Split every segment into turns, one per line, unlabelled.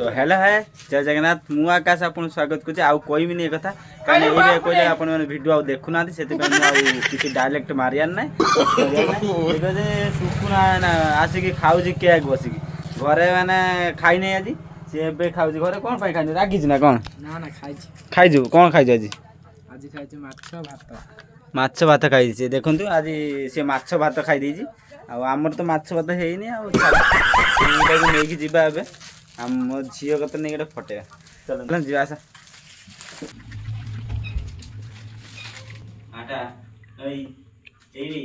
तो हेलो है जय जगन्नाथ मु आकाश आपन स्वागत करछि आउ कोई भी नहीं कथा कारण एबे कोइले आपन माने वीडियो आउ देखु ना सेते पे मु आउ किछि डायलेक्ट मारियार नै देखो जे सुकुना ना आसी कि खाउ जी केक बसी घरे माने खाइ नै आजी से एबे खाउ जी घरे कोन पई खाइ रागी छी ना कोन
ना ना
खाइ जो कोन खाइ आजी
आज खाइ छी
माछ भात खाइ छी देखंतु आज से माछ भात खाइ दी छी आ हमर तो माछ भात हेइनी आ एटा नै कि जिबा एबे हम झील कत नहीं गोटे फटे चलो जीवा आसा आटा एई एई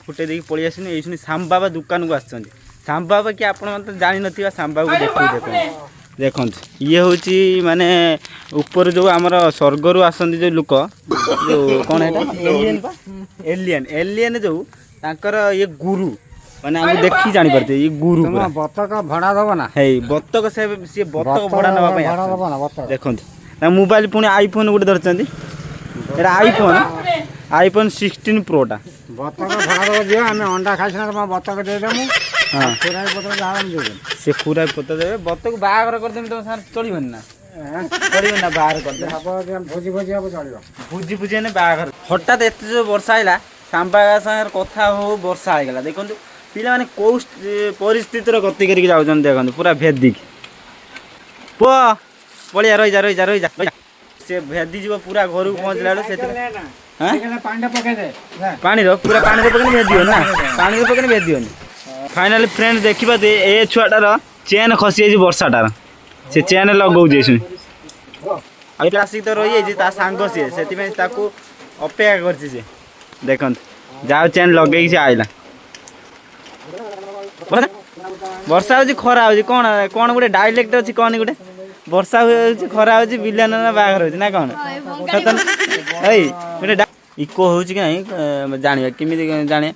फुटे देखिए पलि आसनी ये श्याम बाबा दुकान को आसछन श्याम बाबा कि आपण मतलब जानि नथिबा श्याम बाबा को देखो ये हूँ माने ऊपर जो आमर स्वर्ग रु आसती जो लोक जो कौन है एलियन एलियन एलियन जो तांकर ये गुरु माने हम देखि जानि परते ये गुरु
बतक भड़ा दबो ना
हे बतक से बतक भड़ा नबा पय देखो ना मोबाइल पुणी आईफोन गोटे धरचंदी एटा आईफोन 16 प्रो टा
बतक भड़ा दबो दियो हमें अंडा खाइछना त बतक दे देमु हां खुराई पत्र जाम दे
से खुराई पत्र देबे बतक बागर कर देम त सर चलिबन ना चलिबन ना बागर कर दे
अब भोजी भोजी अब चलिबो
भोजी भोजी ने बागर हठात एते जो वर्षा आइला सांबा संगे कथा हो वर्षा आइगला देखंतु पिला माने को परिस्थिति रो गति करिक जाउछन देखंतु पूरा भेदिक पो पलिया रहि जा से भेदी जीव पूरा घर को पहुंचला से हां
पानी पके दे
पानी रो पूरा पानी रो पकने भेदियो ना पानी रो पकने भेदियो फाइनली फ्रेंड देखिबा दे ए छुआटार चेन खसी जे वर्षाटार से चेन लगौ जेसु आ प्लास्टिक तो रही जे ता सांग से सेति में ताकू अपेक्षा करछि से देखंत जाओ चेन लगे से आइला वर्षा हो खरा हो कौन कौन गोटे डायलेक्ट अच्छी कौन गोटे वर्षा हो खरा हो विलन बाहर हो ना कौन गोटे इको हो कि नहीं जानिबा किमिति जाने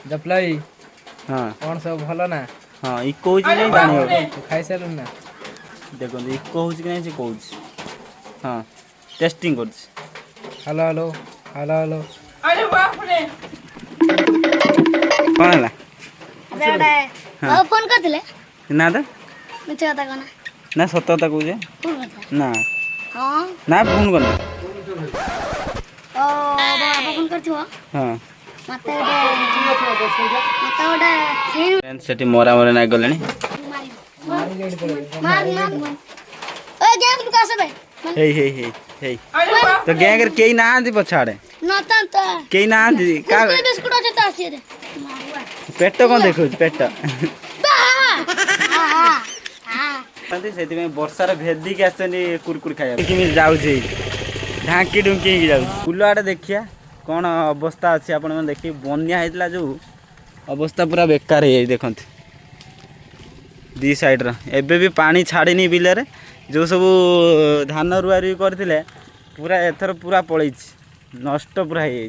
जपलाई
हां
कौन सब भलो ना
हां इको हो कि नहीं जानिबा
खाइ सलु ना
देखो इको हो कि नहीं से कहू हां टेस्टिंग कर
हेलो हेलो हेलो हेलो
अरे बाप रे
कौन है
अरे बाबा फोन करथिले
ना तो
मिछ कथा कोना
ना सत कथा कहू
फोन करथिले
ना
हां
ना फोन करना
ओ बाबा फोन करथिबो
हां
मते ओडे थेन
सेठी मोरा मोरा ना गलेनी
मार ओ गैंग लुका सबे
हे तो गैंग रे केई ना आंदी पछाड़े
न त
केई ना आंदी का
बिस्कुट আছে তা আছে রে
पेट कौन देखो पेट
हां
से वर्षार भेदी के आसनी कुरकुर खाया कि जाऊँ ढांकी ढुंकी जाऊँ फुल आड़े देखिया कौन अवस्था अच्छी आप देखिए बनिया होता जो अवस्था पूरा बेकार है देखते दी साइड्र एबे भी पानी छाड़नी बिलरे जो सब धान रुआ रुई करते पूरा एथर पूरा पलि नष्ट पूरा हो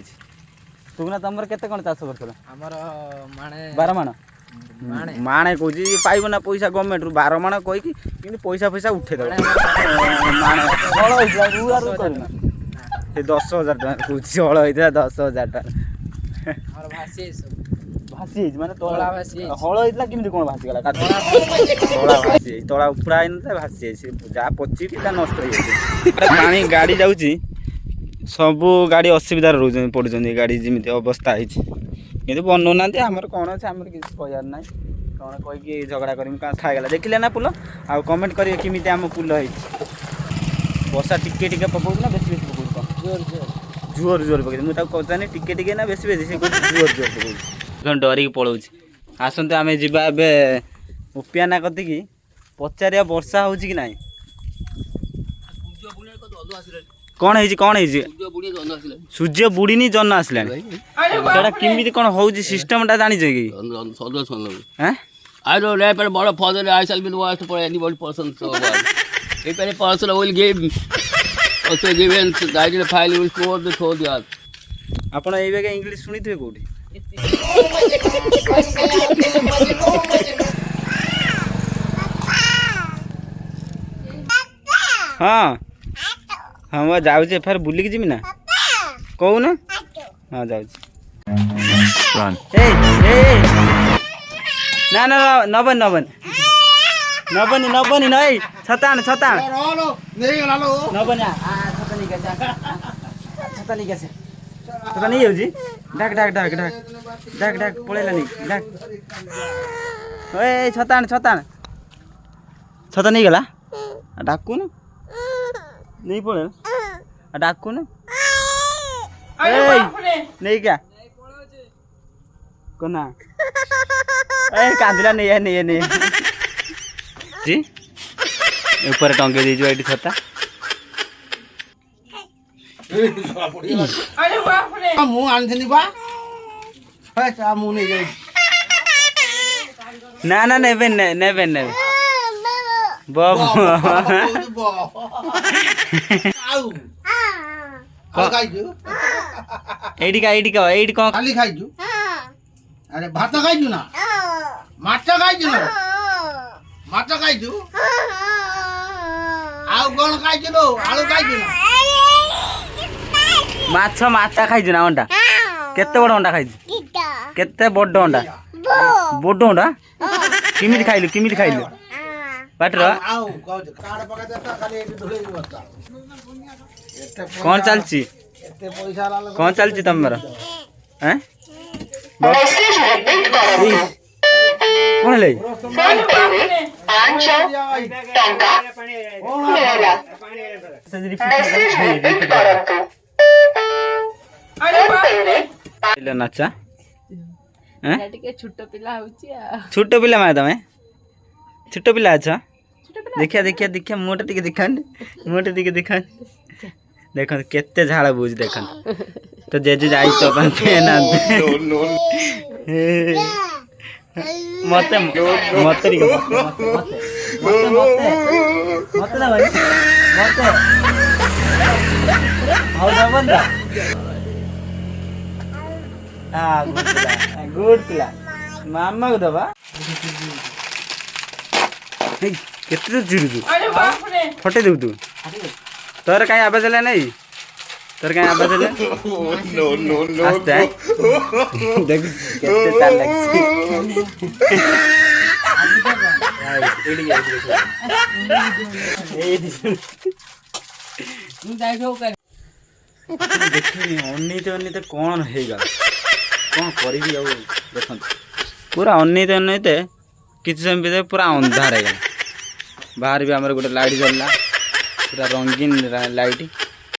तुमना तुम केते कौन चाष कर
माने
12 माण माणे कहूँ पाइब ना पैसा गवर्नमेंट रु 12 माण कहीकि पैसा पैसा उठे दे से 10,000 टाँग कहूँ हल होता 10,000 टाँग भासी माने हल होता कि कौन भासीगला तला भासी तला उपड़ा भासी जहाँ पची नष्ट हो पानी गाड़ी जाऊँगी सबू गाड़ी असुविधा रोज पड़ुं गाड़ी जमी अवस्था है बनौना आमर कौन अच्छे आम किसी कहार ना कौन कहीकि झगड़ा कर खाईगला देखिले ना पुल आ कमेंट करेंगे किमी आम पुल है वर्षा टिके टिके पकाऊ ना बेसी बेसी पकाऊ जोर जोर पकड़ मुझे पचारे टिके टिके ना बेसी बेसी से जोर जोर पकाऊ डरिक पलाऊँ आसतु आम जा उपियाना कतिकी पचारिया वर्षा हो कि ना कौन है सूर्य बुड़ीनी जन आसला किमिति कौन हो सिस्टमटा जानी कि
I don't know, but father, I shall be watched for anybody person. So, if any person will give, also given, I will file, you will score the code.
आप इंग्लीश शुणी थे कौटी हाँ हाँ जाऊँ फेर बुलिकी जी ना कहू ना हाँ जाऊँ ए ना ना नबन नबन नबनी नबनी नै छतान छतान नबनी छता नहीं कैसे छता नहीं कैसे छता नहीं होजी डाक डाक डाक डाक डाक डाक पळेला नहीं डाक ओए छतान छतान छता नहीं गला डाकू न नहीं पळेला डाकू न ए नहीं क्या कोना ए कांदिला नहीं है नहीं है नहीं जी ऊपर टंगे दीजिए एटी छता
ମୁଁ ଆଣିଥିଲି ବା ମୁଁ ନେଇଯାଇଛି
ना ना नेबे नेबे नेबे बाबू एडी का
ଖାଲି ଖାଇଛୁ ଆରେ ଭାତ ଖାଇଛୁ ନା ମାଛ ଖାଇଛୁ ନା ମାଛ ଖାଇଛୁ ଆଉ କଣ ଖାଇଛୁ ଲୋ ଆଳୁ ଖାଇଛୁ ना
माछ माछा खाइछु ना अंडा केते बड़ अंडा खाइछु केते बड़ अंडा बड़ अंडा किमिति खाइलु बाटर
ଆଉ କହୁଛୁ କାର୍ଡ ପକା ଦେତା ଖାଲି ଏଠି ଧୁଳେଇ ବସ୍ତା
कौन चलची
ଏତେ ପଇସା ହେଲା
कौन चलची तमर हैं कौन ले नाचा
छोट पिला
छोट पिला माय तमे छोट पिला अच्छा देखिया देखिया देखिया मोटा टिके दिखान देख केते झाड़ बुझ देख तो जेजे जाई तो ना मते मते टिके मते ना भाई मते हाउ दबन दा गुड पिला मामा को दबा केते जिरु तू फटे देबू तू तोर कहीं आवाज है नहीं तोर कहीं आवाज है नो नो नो आस्ते देख केते चाल लागसी देखिए अनिते कौन होगा कौन करी देख पूरा अनिते किसी समय भीतर पूरा अंधार है बाहर भी आमर गोटे लाइट जलला पूरा रंगीन लाइट